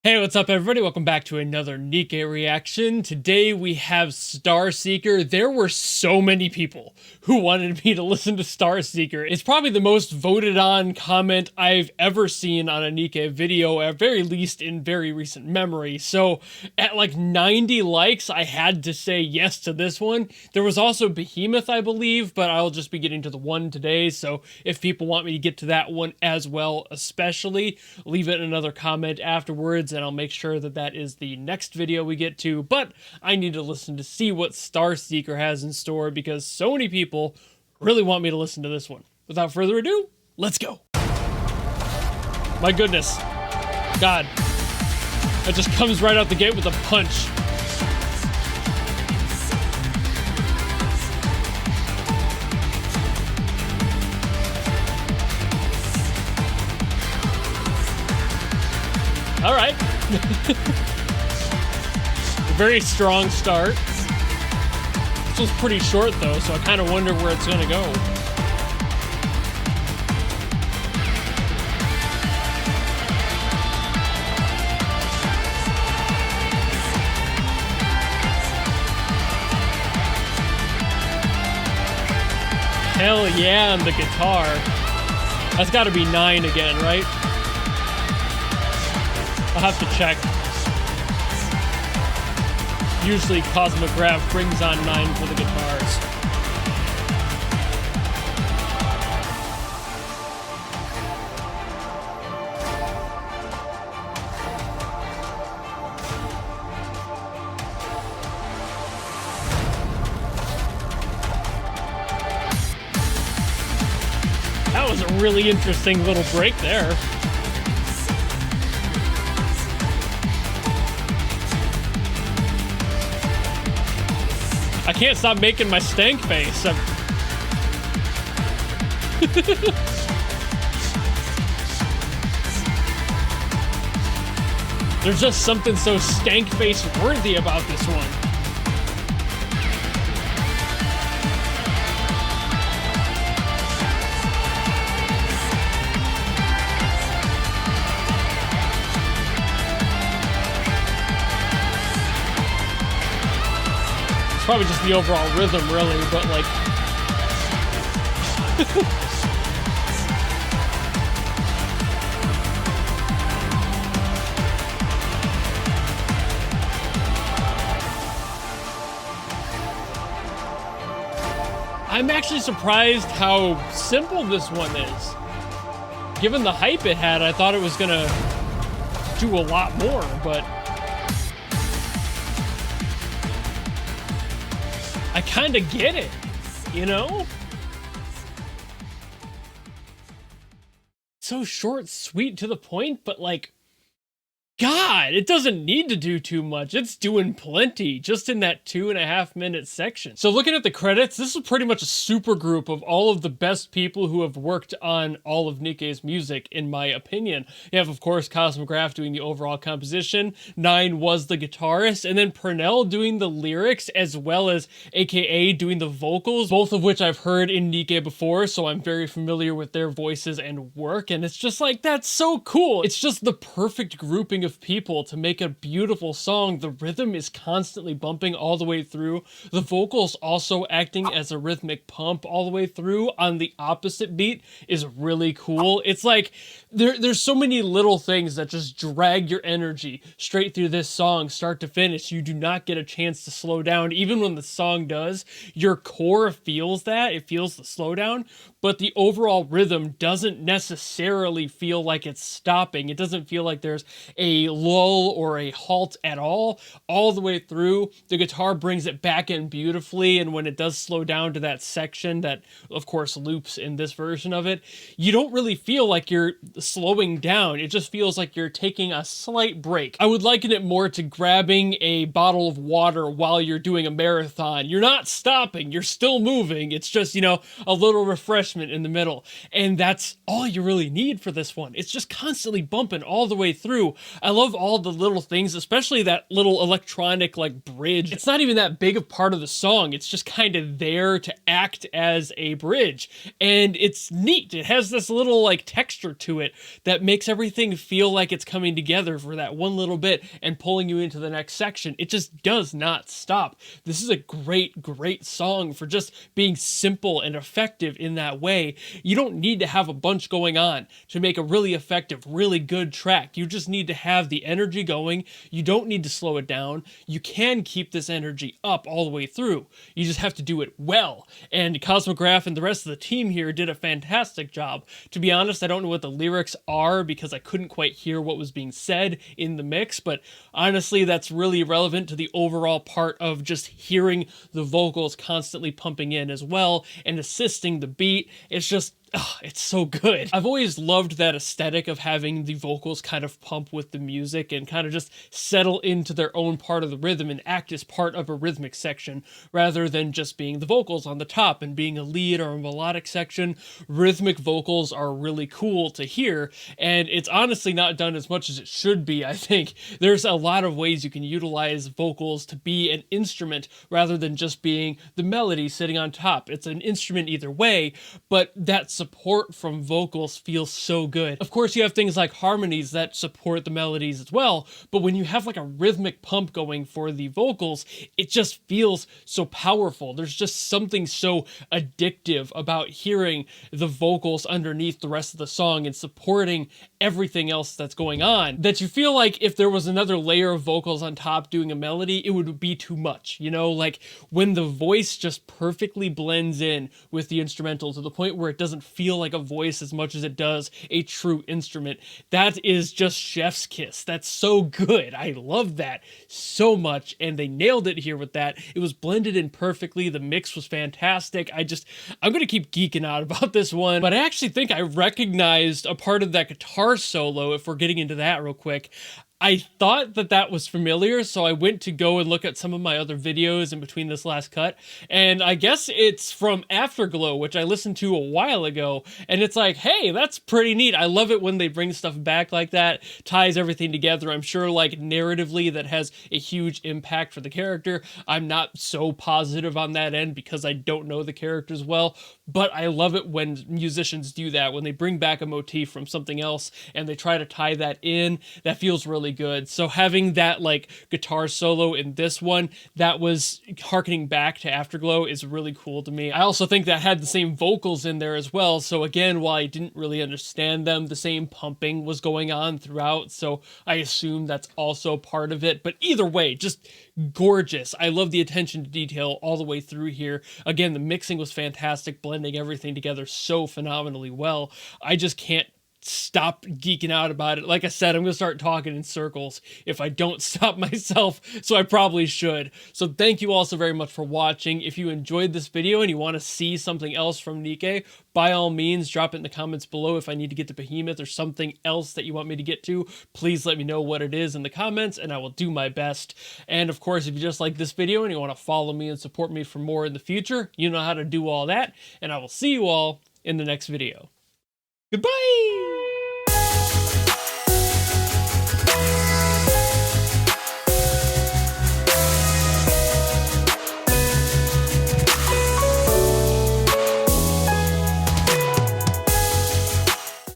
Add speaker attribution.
Speaker 1: Hey, what's up everybody? Welcome back to another NIKKE reaction. Today we have Starseeker. There were so many people who wanted me to listen to Starseeker. It's probably the most voted on comment I've ever seen on a NIKKE video, at very least in very recent memory. So at like 90 likes, I had to say yes to this one. There was also Behemoth, I believe, but I'll just be getting to the one today. So if people want me to get to that one as well, especially, leave it in another comment afterwards, and I'll make sure that that is the next video we get to. But I need to listen to see what Starseeker has in store because so many people really want me to listen to this one. Without further ado, let's go. My goodness. God. It just comes right out the gate with a punch. All right. Very strong start. This was pretty short though, so I kind of wonder where it's gonna go. Hell yeah, on the guitar. That's gotta be NieN again, right? I'll have to check. Usually Cosmograph brings on NieN for the guitars. That was a really interesting little break there. I can't stop making my stank face. There's just something so stank face worthy about this one. Probably just the overall rhythm, really, but like... I'm actually surprised how simple this one is. Given the hype it had, I thought it was gonna do a lot more, but... I kind of get it, you know? So short, sweet, to the point, but like, God, it doesn't need to do too much. It's doing plenty just in that 2.5 minute section. So looking at the credits, this is pretty much a super group of all of the best people who have worked on all of NIKKE's music, in my opinion. You have, of course, Cosmograph doing the overall composition. NieN was the guitarist, and then Pernelle doing the lyrics, as well as AKA doing the vocals, both of which I've heard in NIKKE before, so I'm very familiar with their voices and work, and it's just like, that's so cool. It's just the perfect grouping of people to make a beautiful song. The rhythm is constantly bumping all the way through. The vocals also acting as a rhythmic pump all the way through on the opposite beat is really cool. It's like there's so many little things that just drag your energy straight through this song, start to finish. You do not get a chance to slow down. Even when the song does, your core feels that. It feels the slowdown, but the overall rhythm doesn't necessarily feel like it's stopping. It doesn't feel like there's a lull or a halt at all the way through. The guitar brings it back in beautifully, and when it does slow down to that section that, of course, loops in this version of it, you don't really feel like you're slowing down. It just feels like you're taking a slight break. I would liken it more to grabbing a bottle of water while you're doing a marathon. You're not stopping, you're still moving. It's just, you know, a little refreshment in the middle. And that's all you really need for this one. It's just constantly bumping all the way through. I love all the little things, especially that little electronic like bridge. It's not even that big of part of the song. It's just kind of there to act as a bridge. And it's neat. It has this little like texture to it that makes everything feel like it's coming together for that one little bit and pulling you into the next section. It just does not stop. This is a great song for just being simple and effective in that way. You don't need to have a bunch going on to make a really effective, really good track. You just need to have the energy going. You don't need to slow it down. You can keep this energy up all the way through. You just have to do it well. And Cosmograph and the rest of the team here did a fantastic job. To be honest, I don't know what the lyrics are because I couldn't quite hear what was being said in the mix, but honestly, that's really irrelevant to the overall part of just hearing the vocals constantly pumping in as well and assisting the beat. It's just, it's so good. I've always loved that aesthetic of having the vocals kind of pump with the music and kind of just settle into their own part of the rhythm and act as part of a rhythmic section rather than just being the vocals on the top and being a lead or a melodic section. Rhythmic vocals are really cool to hear, and it's honestly not done as much as it should be, I think. There's a lot of ways you can utilize vocals to be an instrument rather than just being the melody sitting on top. It's an instrument either way, but that support from vocals feels so good. Of course, you have things like harmonies that support the melodies as well, but when you have like a rhythmic pump going for the vocals, it just feels so powerful. There's just something so addictive about hearing the vocals underneath the rest of the song and supporting everything else that's going on, that you feel like if there was another layer of vocals on top doing a melody, it would be too much, you know? Like when the voice just perfectly blends in with the instrumental to the point where it doesn't feel like a voice as much as it does a true instrument. That is just chef's kiss. That's so good. I love that so much, and they nailed it here with that. It was blended in perfectly. The mix was fantastic. I'm gonna keep geeking out about this one, but I actually think I recognized a part of that guitar solo, if we're getting into that real quick. I thought that that was familiar, so I went to go and look at some of my other videos in between this last cut, and I guess it's from Afterglow, which I listened to a while ago, and it's like, hey, that's pretty neat. I love it when they bring stuff back like that, ties everything together. I'm sure, like, narratively that has a huge impact for the character. I'm not so positive on that end because I don't know the characters well, but I love it when musicians do that, when they bring back a motif from something else and they try to tie that in. That feels really good. So having that like guitar solo in this one that was harkening back to Afterglow is really cool to me. I also think that had the same vocals in there as well. So again, while I didn't really understand them, the same pumping was going on throughout. So I assume that's also part of it. But either way, just gorgeous. I love the attention to detail all the way through here. Again, the mixing was fantastic, blending everything together so phenomenally well. I just can't stop geeking out about it. Like I said, I'm gonna start talking in circles if I don't stop myself, so I probably should. So thank you all so very much for watching. If you enjoyed this video and you want to see something else from NIKKE, by all means drop it in the comments below. If I need to get to Behemoth or something else that you want me to get to, please let me know what it is in the comments and I will do my best. And of course, if you just like this video and you want to follow me and support me for more in the future, you know how to do all that, and I will see you all in the next video. Goodbye!